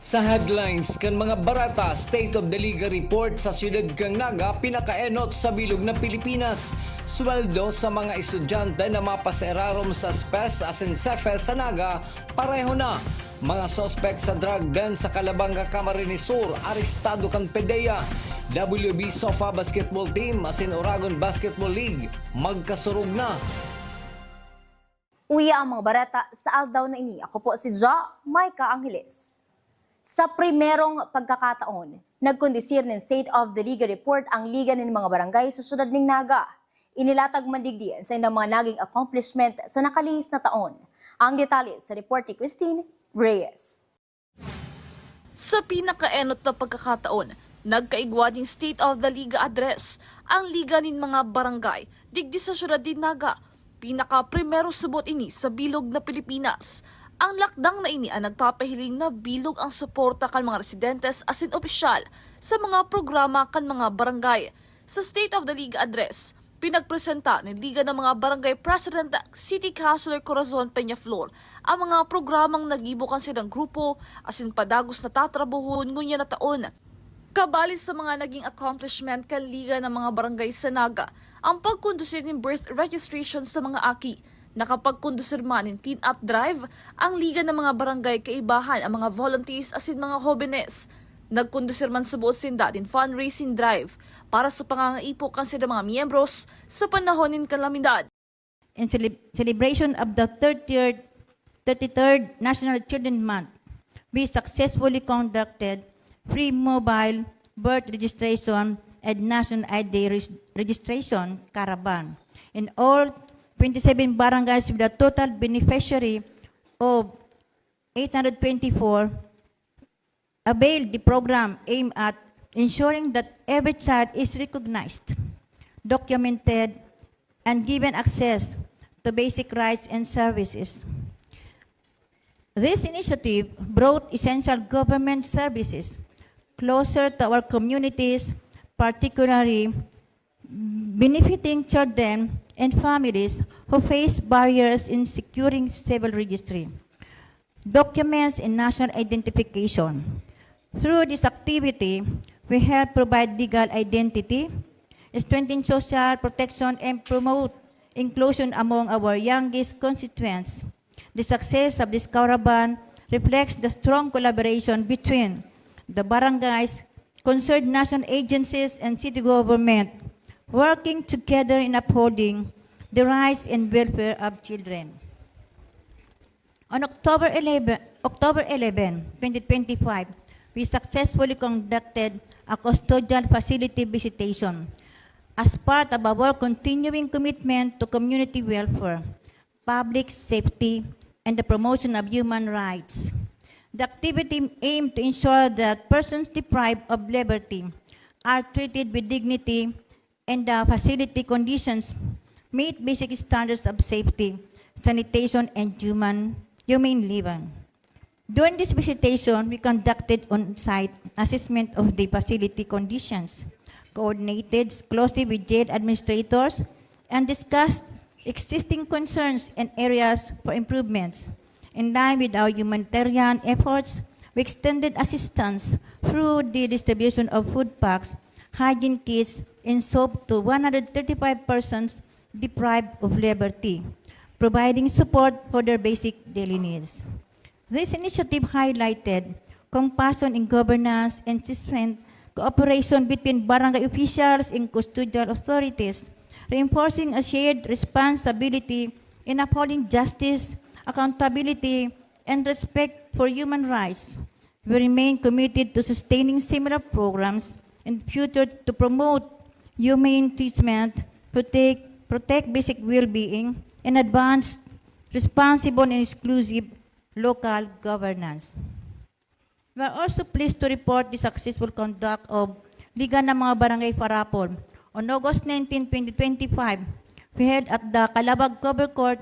Sa headlines kan mga barata, State of the Liga report sa siyudad kang Naga pinakaenot sa bilog ng Pilipinas. Sweldo sa mga estudyante na mapaserarom sa SPES as in CEFES sa Naga pareho na. Mga sospek sa drug den sa Calabanga, Camarines Sur, arestado kan PDEA. WB Sofa Basketball Team as in Oragon Basketball League magkasurog na. Uya ang mga barata sa aldaw na ini. Ako po si Ja Maika Angeles. Sa primerong pagkakataon, nagkondisir ng State of the Liga report ang liga ng mga barangay sa syudad ng Naga. Inilatag mandigdian sa mga naging accomplishment sa nakalihis na taon. Ang detalye sa report ni Christine Reyes. Sa pinakaenot na pagkakataon, nagkaigwading State of the Liga address ang liga ng mga barangay digdi sa syudad ng Naga. Pinaka-primero subot ini sa bilog na Pilipinas. Ang lakdang na ini ang nagpapahiling na bilog ang suporta kan mga residentes as in opisyal sa mga programa kan mga barangay. Sa State of the Liga address, pinagpresenta ng Liga ng mga Barangay President City Councilor Corazon Peñaflor ang mga programang nagibukan silang grupo as in padagos na tatrabuhon ngunya na taon. Kabali sa mga naging accomplishment kan Liga ng mga Barangay sa Naga, ang pagkondusir ng birth registration sa mga aki. Nakapagkondusir man ng Teen Up Drive, ang Liga ng mga Barangay kaibahan ang mga volunteers as in mga jóvenes. Nagkondusir man subuot sinda din fundraising drive para sa pangangaipo kan sila mga miyembros sa panahon ng kalamidad. In celebration of the 33rd National Children's Month, we successfully conducted free mobile birth registration and national ID registration caravan in all 27 barangays with a total beneficiary of 824 availed the program aimed at ensuring that every child is recognized, documented, and given access to basic rights and services. This initiative brought essential government services closer to our communities, particularly benefiting children and families who face barriers in securing civil registry, documents, and national identification. Through this activity, we help provide legal identity, strengthen social protection, and promote inclusion among our youngest constituents. The success of this caravan reflects the strong collaboration between the barangays, concerned national agencies, and city government, working together in upholding the rights and welfare of children. On October 11, 2025, we successfully conducted a custodial facility visitation as part of our continuing commitment to community welfare, public safety, and the promotion of human rights. The activity aimed to ensure that persons deprived of liberty are treated with dignity and the facility conditions meet basic standards of safety, sanitation, and humane living. During this visitation, we conducted on-site assessment of the facility conditions, coordinated closely with jail administrators, and discussed existing concerns and areas for improvements. In line with our humanitarian efforts, we extended assistance through the distribution of food packs, hygiene kits, and soap to 135 persons deprived of liberty, providing support for their basic daily needs. This initiative highlighted compassion in governance and strengthened cooperation between barangay officials and custodial authorities, reinforcing a shared responsibility in upholding justice, accountability, and respect for human rights. We remain committed to sustaining similar programs in the future to promote humane treatment, protect basic well-being, and advance responsible and exclusive local governance. We are also pleased to report the successful conduct of Liga ng mga Barangay Farapol. On August 19, 2025, we held at the Calabag Cover Court.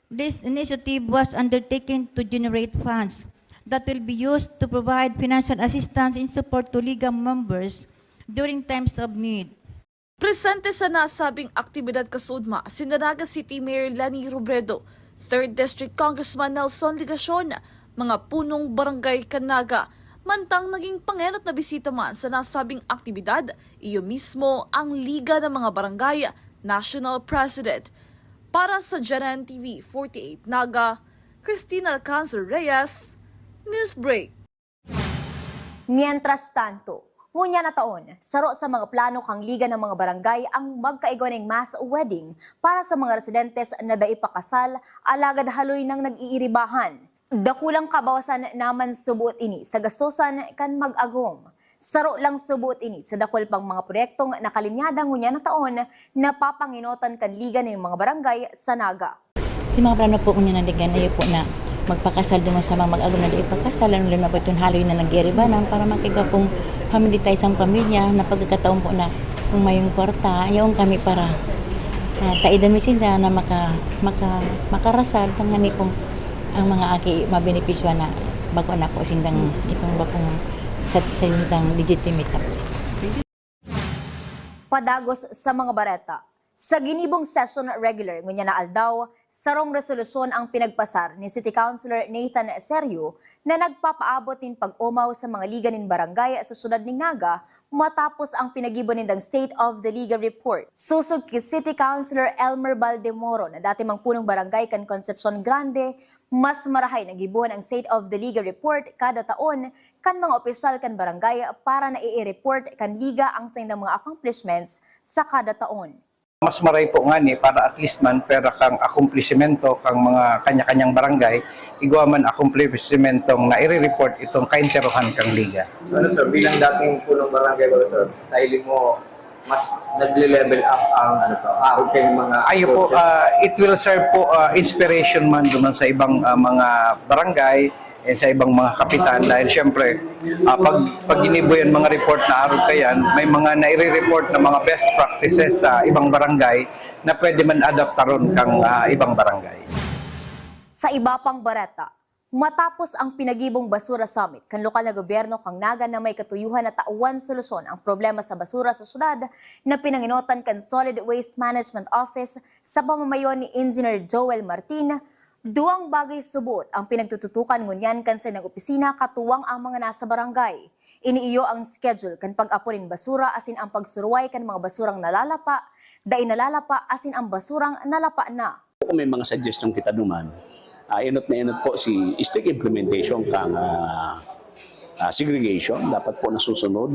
This initiative was undertaken to generate funds that will be used to provide financial assistance and support to Liga members during times of need. Presente sa nasabing aktibidad kasudma si Naga City Mayor Lani Robredo, 3rd District Congressman Nelson Ligacion, mga punong barangay Kanaga, Mantang naging pangenot na bisita man sa nasabing aktibidad, iyo mismo ang Liga ng mga Barangay National President. Para sa Janan TV 48 Naga, Cristina Alcanzar Reyes, Newsbreak. Mientras tanto, ngunya na taon, saro sa mga plano kang Liga ng mga Barangay ang magkaigoning mass wedding para sa mga residentes na daipakasal alagad haloy ng nag-iiribahan. Dakulang kabawasan naman subuot ini sa gastusan kan mag-agom. Saro lang subuot ini sa dakol pang mga proyektong nakalinyada ngunya na taon na papanginotan kan Liga ng mga Barangay sa Naga. Si mga plano po kunya na ligan na po na magpakasal doon sa mga mag-agom na ipakasal, ano lang na po itong haloy na nag-iiribanan para makiga pong family ties ang pamilya na pagkakataon po na kung mayong kwarta, ayaw kami para taidan mo sila na makarasal, tangani pong ang mga aki mabenepisyo na bago na po sindang itong bakong sa sindang legitimate tapos. Padagos sa mga bareta. Sa ginibong session regular ngunya na aldaw, sarong resolusyon ang pinagpasar ni City Councilor Nathan Serio na nagpapaabot din pag-umaw sa mga liga nin barangay sa syudad ning Naga matapos ang pinagibon nindang State of the Liga report. Susog kay City Councilor Elmer Baldemoro na dati mang punong barangay kan Concepcion Grande, mas marahay nagibuhan ang State of the Liga report kada taon kan mga opisyal kan barangay para na i-report kan liga ang sa indang mga accomplishments sa kada taon. Mas maray po nga ni para at least man pera kang akumplisimento kang mga kanya-kanyang barangay, igwa man akumplisimentong na i-report itong kainterohan kang liga. So, ano sir, bilang dating punong barangay ba sir, sa hiling mo, mas nagle-level up ang araw kayo mga Ayo po, it will serve po inspiration man duman sa ibang mga barangay, sa ibang mga kapitan dahil syempre pag ginibuyan mga report na araw kayan, may mga nai-report na mga best practices sa ibang barangay na pwede man adaptaron kang ibang barangay. Sa iba pang bareta, matapos ang pinagibong basura summit kan lokal na gobyerno kang Naga na may katuyuhan na tauan solusyon ang problema sa basura sa syudad na pinanginotan kan Solid Waste Management Office sa pamamayon ni Engineer Joel Martin. Duang bagay subot ang pinagtututukan ngunyan kan sa opisina katuwang ang mga nasa barangay. Iniiyo ang schedule kan pag-apunin basura asin ang pagsuruay kan mga basurang nalalapa, dai nalalapa asin ang basurang nalapa na. Kung may mga suggestion kita duman, inot na inot po si strict implementation kang segregation, dapat po nasusunod.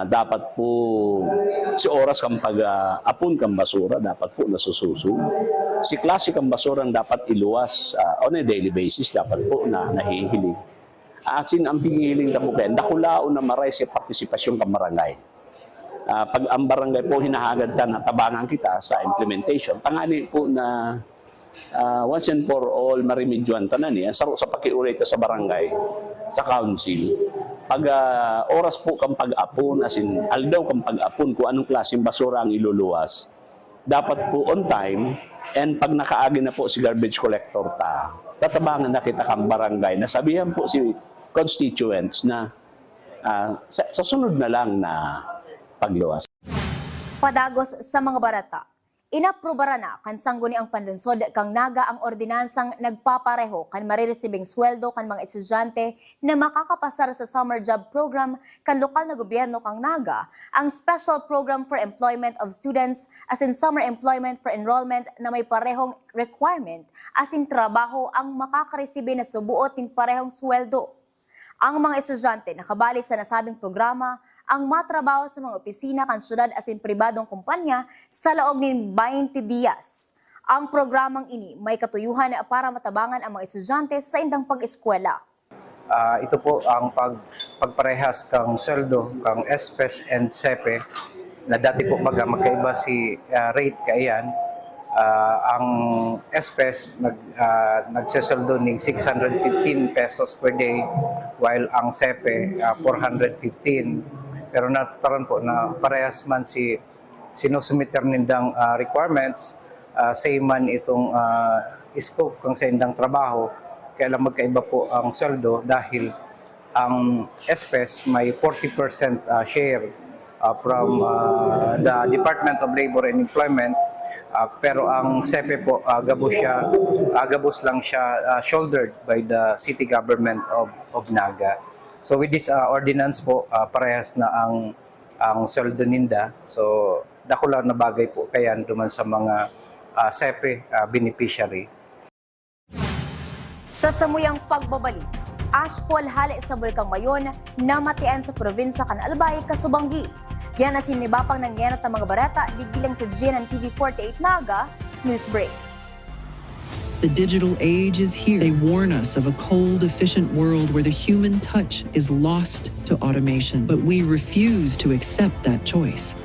Dapat po si oras kang pag-apon kang basura, dapat po nasususun. Si klase kang basurang dapat iluwas on a daily basis, dapat po na nahihiling. Asin ang pingihiling na po kaya, dakulao na maray sa partisipasyon kang barangay. Pag ang barangay po hinahagad ka na tabangan kita sa implementation, tangani po na once and for all marimedyoan tanan niya sa pakiulit sa barangay, sa council. Pag oras po kang pag-apon, asin aldaw kang pag-apon kung anong klaseng basura ang iluluwas, dapat po on time, and pag nakaagi na po si garbage collector tatabangan na kita kang barangay. Nasabihan po si constituents na sa sunod na lang na pagluwas. Padagos sa mga barata. Inaprobara na kan sangguni ang panlunsod kang Naga ang ordinansang nagpapareho kan mariresibing sweldo kan mga estudyante na makakapasar sa summer job program kan lokal na gobyerno kang Naga, ang Special Program for Employment of Students as in Summer Employment for Enrollment na may parehong requirement as in trabaho ang makakaresibe na subuot ng parehong sweldo. Ang mga estudyante nakabali sa nasabing programa ang matrabaho sa mga opisina kan syudad asin pribadong kumpanya sa laog ng 20 dias. Ang programang ini may katuyuhan para matabangan ang mga estudyante sa indang pag-eskwela. Ito po ang pagparehas kang sweldo, kang SPES and SEPE na dati po magkaiba si rate kaiyan. Ang SPES nagsesweldo ng 615 pesos per day while ang SEPE 415. Pero natutaran po na parehas man si sinusumiter nindang requirements, same man itong scope kung sa indang trabaho, kaya lang magkaiba po ang sweldo dahil ang SPES may 40% share from the Department of Labor and Employment, pero ang SEPE po gabos lang siya shouldered by the city government of Naga. So with this ordinance po, parehas na ang sweldo ninda. So dako lang na bagay po kaya duman sa mga SEPE beneficiary. Sa samuyang pagbabalik, ashfall hali sa Bulkang Mayon na matian sa probinsya kan Albay, Kasubanggi. Yan ang sinibapang ng ngenot ng mga barata, digilang sa GNN TV48 Naga, News Break. The digital age is here. They warn us of a cold, efficient world where the human touch is lost to automation. But we refuse to accept that choice.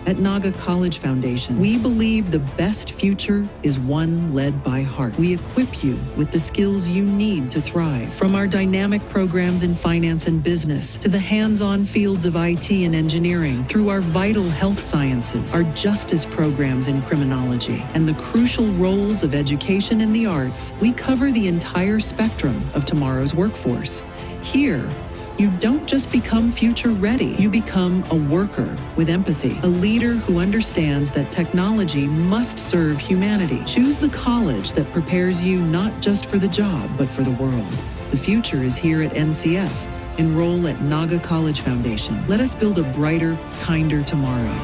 At Naga College Foundation, we believe the best future is one led by heart. We equip you with the skills you need to thrive. From our dynamic programs in finance and business, to the hands-on fields of IT and engineering, through our vital health sciences, our justice programs in criminology, and the crucial roles of education in the arts, we cover the entire spectrum of tomorrow's workforce. Here, you don't just become future ready, you become a worker with empathy, a leader who understands that technology must serve humanity. Choose the college that prepares you not just for the job, but for the world. The future is here at NCF. Enroll at Naga College Foundation. Let us build a brighter, kinder tomorrow.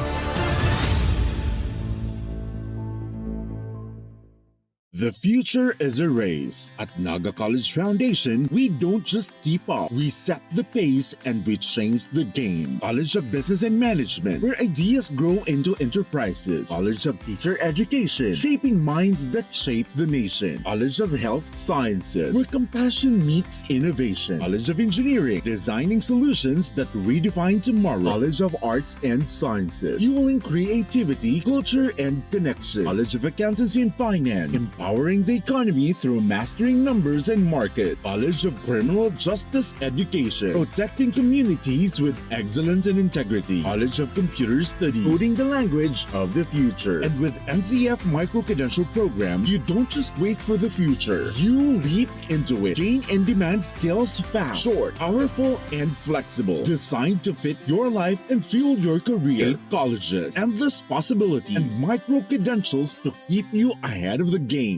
The future is a race. At Naga College Foundation, we don't just keep up, we set the pace and we change the game. College of Business and Management, where ideas grow into enterprises. College of Teacher Education, shaping minds that shape the nation. College of Health Sciences, where compassion meets innovation. College of Engineering, designing solutions that redefine tomorrow. College of Arts and Sciences, fueling creativity, culture, and connection. College of Accountancy and Finance, empowering the economy through mastering numbers and market. College of Criminal Justice Education, protecting communities with excellence and integrity. College of Computer Studies, coding the language of the future. And with NCF micro-credential programs, you don't just wait for the future, you leap into it. Gain and demand skills fast, short, powerful, and flexible. Designed to fit your life and fuel your career. 8 colleges, endless possibilities, and micro-credentials to keep you ahead of the game.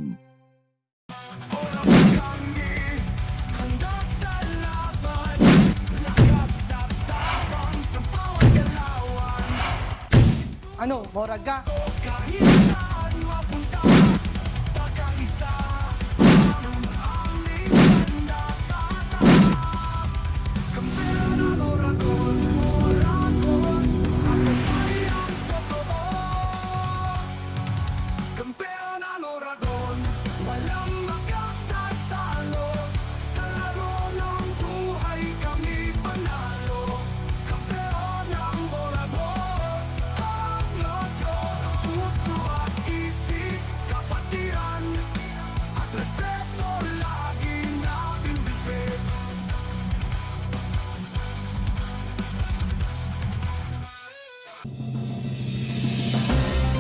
Ano, morag ka?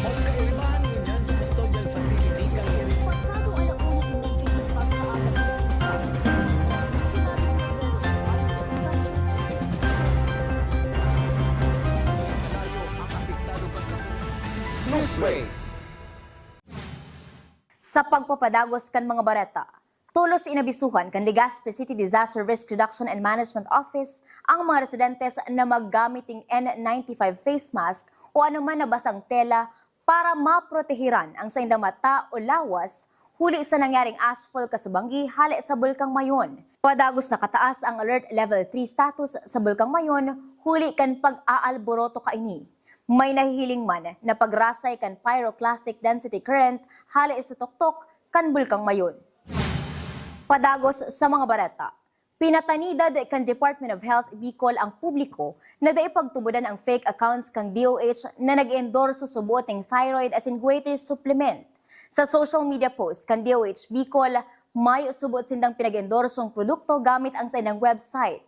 Magkaibahan mo dyan sa custodial facility kang Pasado alauna in Major League pag-aaral ng sinabi ng exception sa investigation. ang apektado kang Newsbreak. Sa pagpapadagos kan mga bareta, tulos inabisuhan kan Legazpi City Disaster Risk Reduction and Management Office ang mga residentes na maggamiting N95 face mask o anuman na basang tela para maprotehiran ang sa indang mata o lawas huli sa nangyaring ashfall Kasubanggi hali sa Bulkang Mayon. Padagos na kataas ang Alert Level 3 status sa Bulkang Mayon huli kan pag-aalboroto kaini. May nahihiling man na pagrasay kan pyroclastic density current hali sa tuktok kan Bulkang Mayon. Padagos sa mga bareta, pinatanidad kan Department of Health Bicol ang publiko na daipagtubudan ang fake accounts kang DOH na nag-endorso subuoting thyroid as in greater supplement. Sa social media post kan DOH Bicol, may subuot sindang pinag-endorsong produkto gamit ang sa inang website.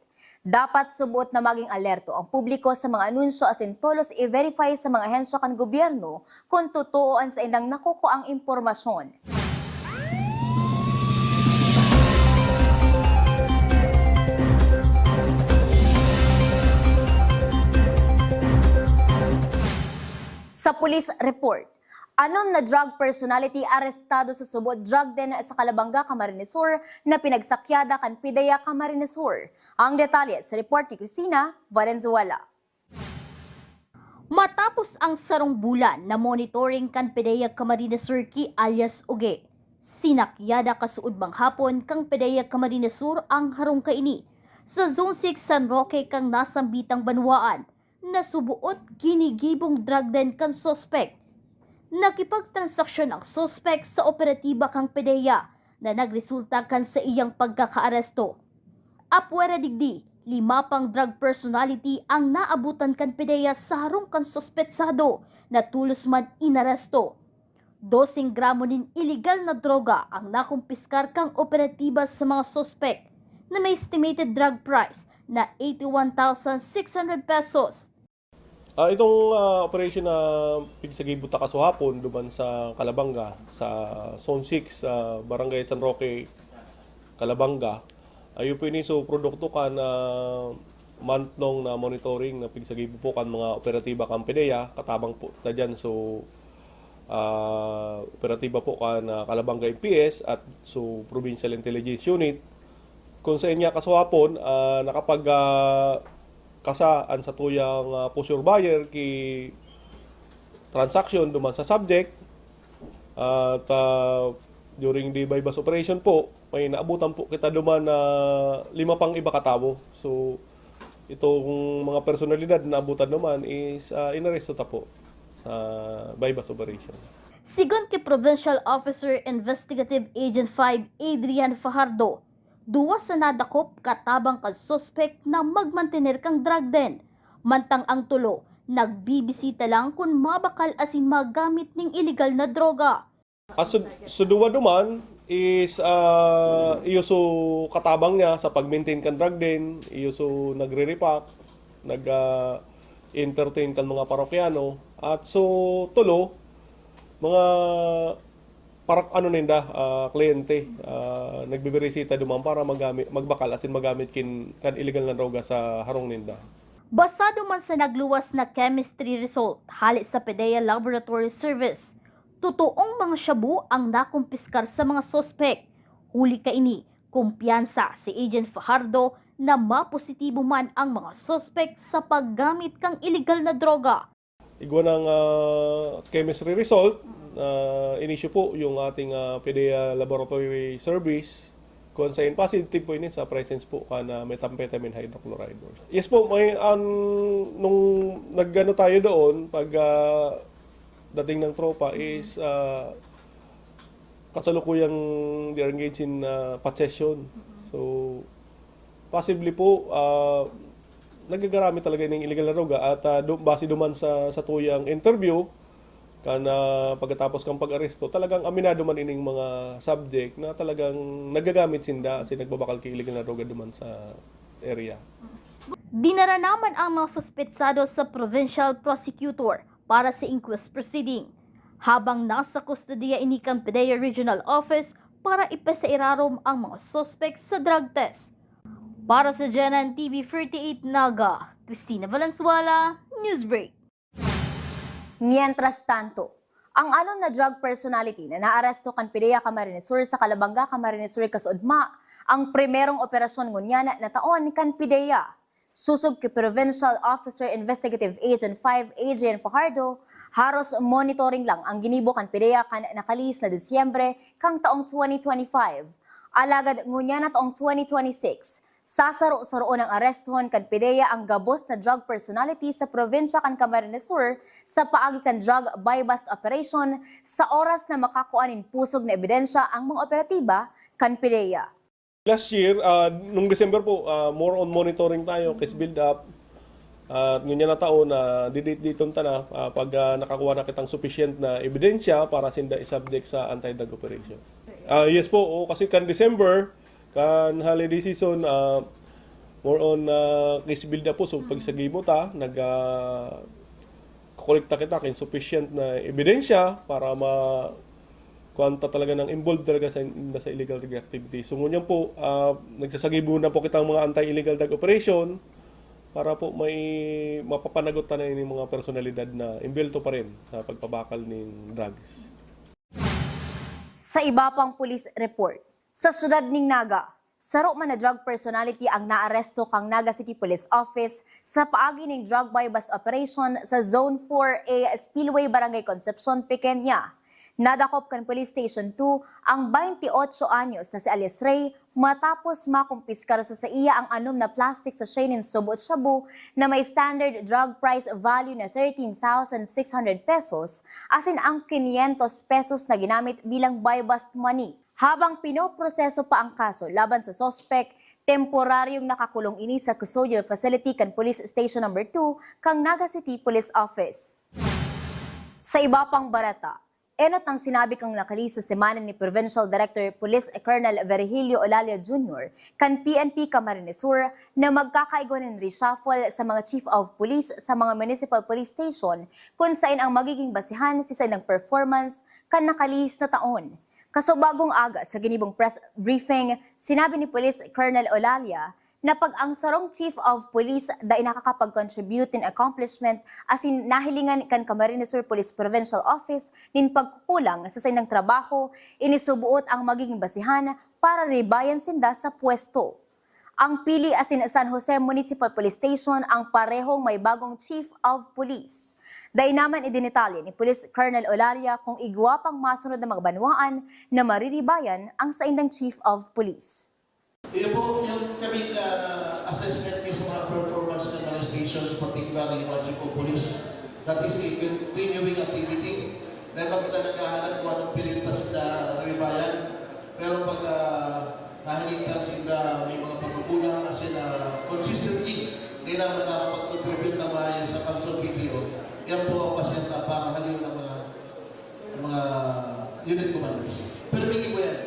Dapat subuot na maging alerto ang publiko sa mga anunsyo as in tolos i-verify sa mga ahensya kan gobyerno kung totooan sa indang nakuko ang impormasyon. Sa police report, Anon na drug personality arestado sa Subo drug den sa Calabanga, Camarines Sur na pinagsakyada kan PIDEA Camarines Sur. Ang detalye sa report ni Cristina Valenzuela. Matapos ang sarong bulan na monitoring kan PIDEA Camarines Sur ki alias Uge, sinakyada kasuod manghapon kang PIDEA Camarines Sur ang harong kaini sa Zone 6 San Roque kang nasambitang banwaan na subuot ginigibong drug den kan sospek. Nakipagtransaksyon ang sospek sa operatiba kang PIDEA na nagresulta kan sa iyang pagkakaaresto. Apwera digdi, 5 pang drug personality ang naabutan kan PIDEA sa harong kan sospetsado na tulos man inaresto. 12 gramo nin illegal na droga ang nakumpiskar kang operatiba sa mga sospek na may estimated drug price na 81,600 pesos. Itong operation na pinagsagibuta kasuhapon duman sa Calabanga, sa Zone 6, Barangay San Roque, Calabanga, ayun po iniso produkto ka na month-long na monitoring na pinagsagibo po kan mga operatiba kang PIDEA, katabang po na dyan. So, operatiba po ka na Calabanga MPS at so Provincial Intelligence Unit. Kung sa inya kasuhapon, nakapag kasaan sa tuyang push your buyer ki transaction duman sa subject at during the bypass operation po may naabutan po kita duman na 5 pang iba katao. So itong mga personalidad na naabutan duman is inaresto ta po sa bypass operation. Sigon kay Provincial Officer Investigative Agent 5 Adrian Fajardo, duwa sa nadakop katabang kang suspect na magmantener kang drug den. Mantang ang tulo, nagbibisita lang kung mabakal asin magamit ning illegal na droga. So duwa duman is iyo so katabang niya sa pag-maintain kan drug den, iyo so nagre-repack, nag-entertain kan mga parokyano, at so tulo mga para ano ninda kliyente nagbibirisita duman para magbakal asin magamit kan illegal na droga sa harong ninda. Basado man sa nagluwas na chemistry result hali sa PIDEA Laboratory Service, totoong mga shabu ang nakumpiskar sa mga sospek. Huli kaini, kumpiyansa si Agent Fajardo na mapositibo man ang mga sospek sa paggamit kang illegal na droga. Igwa ng chemistry result, inisyu po yung ating PIDEA Laboratory Service kung sa positive po ini sa presence po ka na methamphetamine hydrochloride. Yes po, may nung nagano tayo doon pag dating ng tropa is kasalukuyang they're engaged in possession. So possibly po nagagarami talaga ng illegal na droga at base duman sa tuyang interview kana pagkatapos kang pag-aresto, talagang aminado man ining mga subject na talagang nagagamit sinda kasi nagbabakal kay illegal na droga duman sa area. Dinara naman ang mga suspetsado sa provincial prosecutor para sa inquest proceeding, habang nasa kustodiya ini kang PIDEA Regional Office para ipasairarom ang mga suspects sa drug test. Para sa GNN TV 38 Naga, Cristina Valenzuela, Newsbreak. Mientras tanto, ang anon na drug personality na naaresto kan PIDEA Camarines Sur sa Calabanga, Camarines Sur kasudma ang primerong operasyon ngunyana na taon kan PIDEA. Susog kay Provincial Officer Investigative Agent 5 Adrian Fajardo, haros monitoring lang ang ginibo kan PIDEA kan nakalis na Disyembre kang taong 2025. Alagad ngunyana taong 2026. Sasaro-saro ng arestuhon kan PIDEA ang gabos na drug personality sa probinsya kan Camarines Sur sa paagi kan drug buy-bust operation sa oras na makakuanin pusog na ebidensya ang mga operatiba kan PIDEA. Last year, nung December po, more on monitoring tayo, case build up. At ngunyan na taon na dito na pag nakakuha na kitang sufficient na ebidensya para sinda i-subject sa anti-drug operation. Yes po, kasi kan December, kan holiday season, more on case build up po. So pag sagimo ta, nag-kolekta kita kin sufficient na ebidensya para kuwanta talaga ng involved talaga sa illegal drug activity. So ngunyan po, nagsasagibo na po kitang mga anti-illegal drug operation para po may mapapanagot na yung mga personalidad na imbelto pa rin sa pagpabakal ng drugs. Sa iba pang police report, sa syudad ning Naga, saro man na drug personality ang naaresto kang Naga City Police Office sa paagi ng drug buy-bust operation sa Zone 4A Spillway, Barangay Concepcion, Pequeña. Nadakop kan Police Station 2 ang 28 anyos na si Alice Ray matapos makumpiskar sa iya ang anom na plastic sa Sheinin Subo at Shabu na may standard drug price value na 13,600 pesos asin ang 500 pesos na ginamit bilang buy-bust money. Habang pinoproseso pa ang kaso laban sa suspect, temporaryong nakakulong ini sa custodial facility kan Police Station No. 2 kang Naga City Police Office. Sa iba pang barata, enot ang sinabi kang nakalis sa semana ni Provincial Director Police Colonel Virgilio Olalia Jr. kan PNP Camarines Sur na magkakaigwa ng reshuffle sa mga Chief of Police sa mga Municipal Police Station kung saan ang magiging basihan sa ng performance kan nakalis na taon. Kaso bagong aga sa ginibong press briefing, sinabi ni Police Colonel Olalia na pag ang sarong Chief of Police dahil nakakapag-contribute in accomplishment asin nahilingan kan Camarines Sur Police Provincial Office nin pagkukulang sa sinang trabaho, inisubuot ang magiging basihan para rebayan sinda sa pwesto. Ang pili asin San Jose Municipal Police Station ang parehong may bagong Chief of Police. Dahil naman idinitalye ni Police Colonel Olalia kung igwa pang masunod na mga banwaan na mariribayan ang saindang Chief of Police. Ito po yung kami assessment sa mga performance ng mga stations, particularly yung mga Chief of Police. That is a continuing activity na magtanagahanan kung anong pirintas na ribayan. Pero pag nahalitan sila may mga pagkukulang kasi na consistently hindi naman nakapag-contribute na maayos sa Council PPO, yan po ang pasyenta para haliw ng mga unit commanders. Pero bigay ko yan.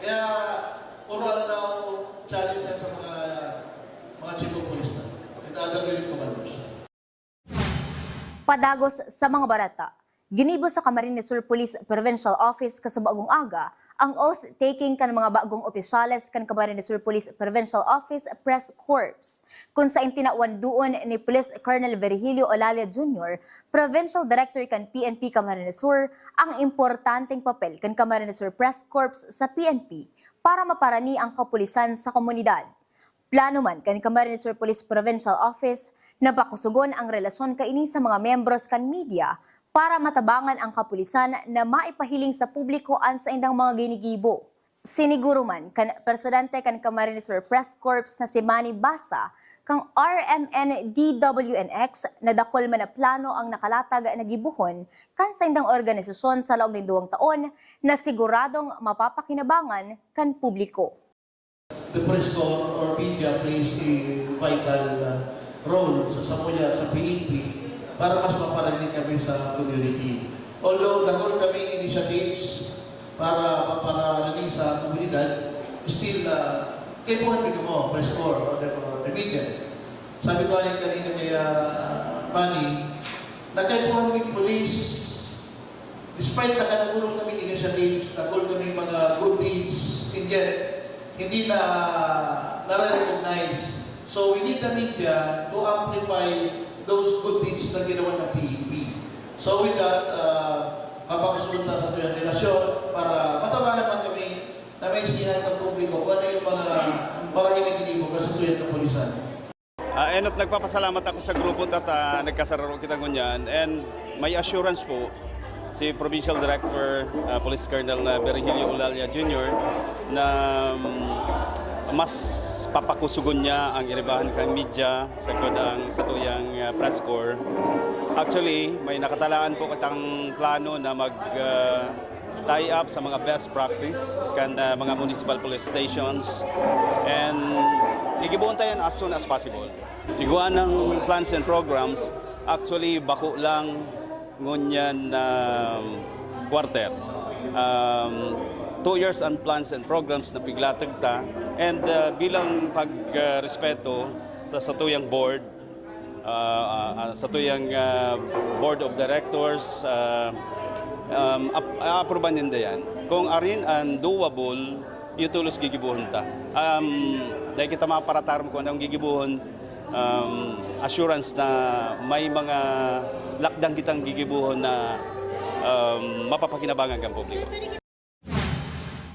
Kaya oral daw challenge sa mga Chief of Police na and other unit commanders. Padagos sa mga barata, ginibo sa Camarines Sur Police Provincial Office kasubagong aga ang oath-taking kan mga bagong opisyales kan Camarines Sur Police Provincial Office Press Corps, kung sa intinawan doon ni Police Colonel Virgilio Olalia Jr., Provincial Director kan PNP Camarines Sur, ang importanteng papel kan Camarines Sur Press Corps sa PNP para maparani ang kapulisan sa komunidad. Plano man kan Camarines Sur Police Provincial Office na pakusugon ang relasyon kaini sa mga membros kan media para matabangan ang kapulisan na maipahiling sa publiko ang sa indang mga ginigibo. Siniguro man kan Presidente kan Camarines Sur Press Corps na si Manny Basa kang RMN DWNX na dakol man na plano ang nakalatag na gibuhon kan sa indang organisasyon sa loob ng 2 taon na siguradong mapapakinabangan kan publiko. The press corps or media plays a vital role sa Samoya sa PNP para mas maparating kami sa community. Although dahil kami initiatives para mapararating sa komunidad, still kaipuhan mo, press corps or the media. Sabi ko ayun kanina kay Manny, na kaipuhan mo police, despite nakanagulong kami initiatives, nagulong kami mga good deeds, hindi na nare-recognize. So we need the media to amplify those good deeds na ginawa ng PNP. So with that, mapakasunod na sa ito yung relasyon para matabangan man kami na may sihan ng publiko kung ano yung mga marami na ginibog sa ito yung kapulisan. Enot, nagpapasalamat ako sa grupo at nagkasararo kita ngunyan and may assurance po si Provincial Director Police Colonel Virgilio Olalia Jr. na mas papakusugon niya ang iribahan kang media sa kodang sa tuyang press corps. Actually, may nakatalaan po kitang plano na mag-tie up sa mga best practice kan mga municipal police stations and igibuon tayo as soon as possible. Iguan ng plans and programs, actually bako lang ngunyan quarter. 2 years on plans and programs na piglatag ta and bilang pagrespeto sa tuyang board, sa tuyang board of directors, aproban ninda yan. Kung arin ang doable yutulos gigibuhon ta. Dahil kita maparatarm ko ang gigibuhon, assurance na may mga lakdang kitang gigibuhon na mapapakinabangan kang publiko.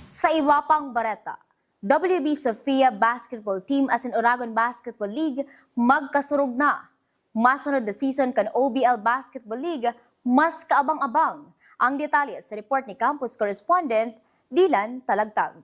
Sa iba pang bareta, WB Sofia Basketball Team as in Oragon Basketball League magkasurog na. Masunod na season kan OBL Basketball League, mas kaabang-abang. Ang detalye sa report ni campus correspondent Dylan Talagtag.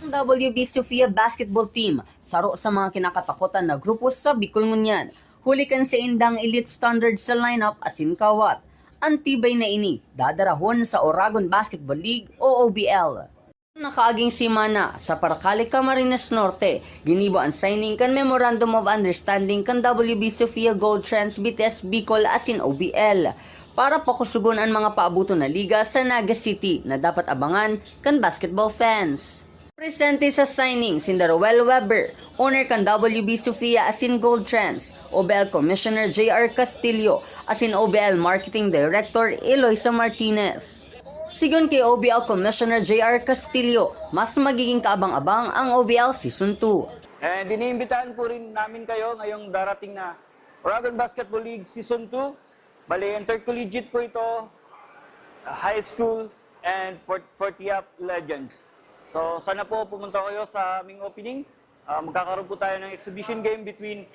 Ang WB Sofia Basketball Team saro sa mga kinakatakutan na grupo sa Bicol ngunyan. Hulikan sa indang elite standard sa lineup asin kawat. Antibay na ini dadarahon sa Oragon Basketball League o OBL. Nakaaging simana sa Paracali, Camarines Norte, ginibo ang signing kan Memorandum of Understanding kan WB Sofia Gold Trans BTS Bicol asin OBL para pakusugon ang mga paabuto na liga sa Naga City na dapat abangan kan basketball fans. Presente sa signing si Roel Weber, owner kan WB Sofia asin Gold Trans, OBL Commissioner JR Castillo asin OBL Marketing Director Eloisa Martinez. Sigon kay OBL Commissioner JR Castillo, mas magiging kaabang-abang ang OBL Season 2. And iniimbitahan po rin namin kayo ngayong darating na Oragon Basketball League Season 2. Bali, intercollegiate po ito, high school, and 40th Legends. So, sana po pumunta kayo sa aming opening. Magkakaroon po tayo ng exhibition game between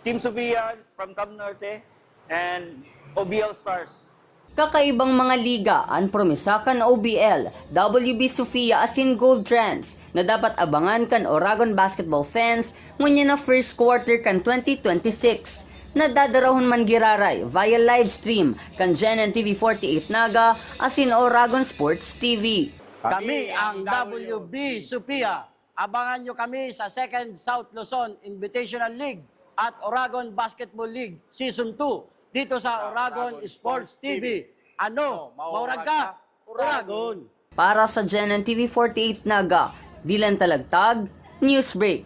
Team Sofia from Cam Norte and OBL Stars. Kakaibang mga liga ang promisa kan OBL, WB Sofia asin Gold Trans na dapat abangan kan Oragon basketball fans ngunya na first quarter kan 2026. Nadadarahon man giraray via live stream kan GNN TV 48 Naga asin Oragon Sports TV. Kami ang WB Sofia. Abangan nyo kami sa 2nd South Luzon Invitational League at Oragon Basketball League Season 2. Dito sa Oragon Sports TV. Ano? Maurag ka? Oragon! Para sa GNN TV 48 Naga, Dylan Talagtag, Newsbreak.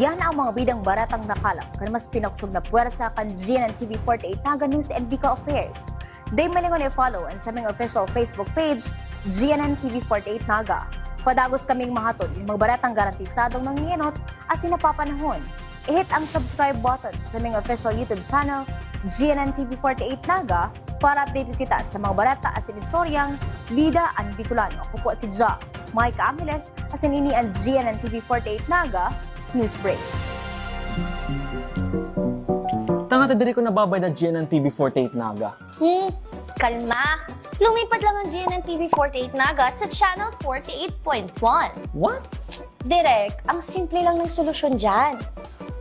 Yan ang mga bidang baratang nakalap kan mas pinaksog na puwersa kan GNN TV 48 Naga News and Bicol Affairs. Day malingon i-follow ang saming official Facebook page, GNN TV 48 Naga. Padagos kaming mahatod yung mga baratang garantisadong nanginginot at sinapapanahon. I-hit ang subscribe button sa aming official YouTube channel, GNN TV 48 Naga, para updated kita sa mga barata as in istoryang Bida ang Bicolano. Ako po si Ja, Micah Angeles, as in ini ang GNN TV 48 Naga, Newsbreak. Tanga ta diri ko nababay na GNN TV 48 Naga. Kalma! Lumipat lang ang GNN TV 48 Naga sa channel 48.1. What? Direk, ang simple lang ng solusyon dyan.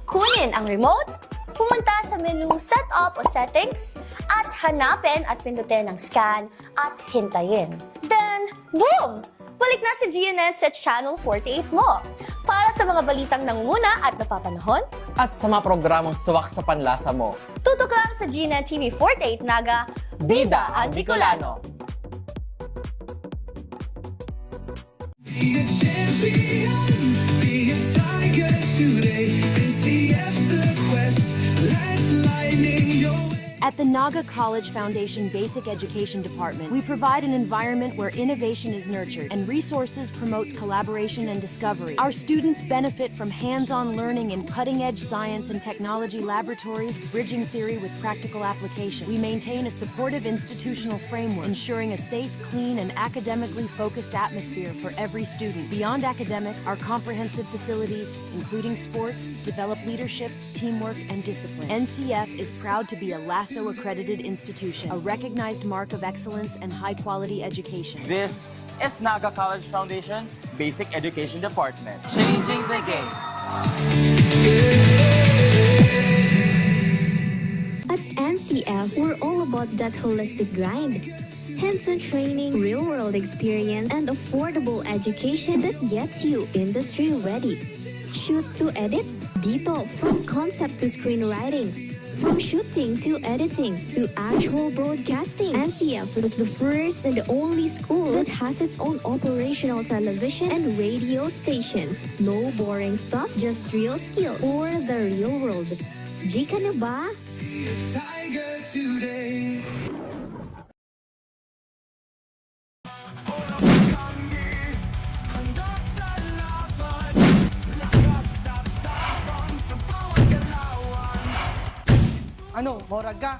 Kunin ang remote, pumunta sa menu Setup o Settings, at hanapin at pindutin ang scan at hintayin. Then, boom! Balik na si GNN sa Channel 48 mo. Para sa mga balitang nangunguna at napapanahon, At sa mga programang suwak sa panlasa mo. tutok lang sa GNN TV 48 Naga, Bida ang Bicolano. At the Naga College Foundation Basic Education Department, we provide an environment where innovation is nurtured and resources promotes collaboration and discovery. Our students benefit from hands-on learning in cutting-edge science and technology laboratories, bridging theory with practical application. We maintain a supportive institutional framework, ensuring a safe, clean, and academically focused atmosphere for every student. Beyond academics, our comprehensive facilities, including sports, develop leadership, teamwork, and discipline. NCF is proud to be a LASO accredited institution, a recognized mark of excellence and high-quality education. This is Naga College Foundation Basic Education Department. Changing the game. At NCF, we're all about that holistic grind. Hands-on training, real-world experience, and affordable education that gets you industry ready. Shoot to edit? Dito, from concept to screenwriting. From shooting to editing to actual broadcasting, NCF is the first and the only school that has its own operational television and radio stations. No boring stuff, just real skills for the real world. Jika na ba? Ano, morag ka?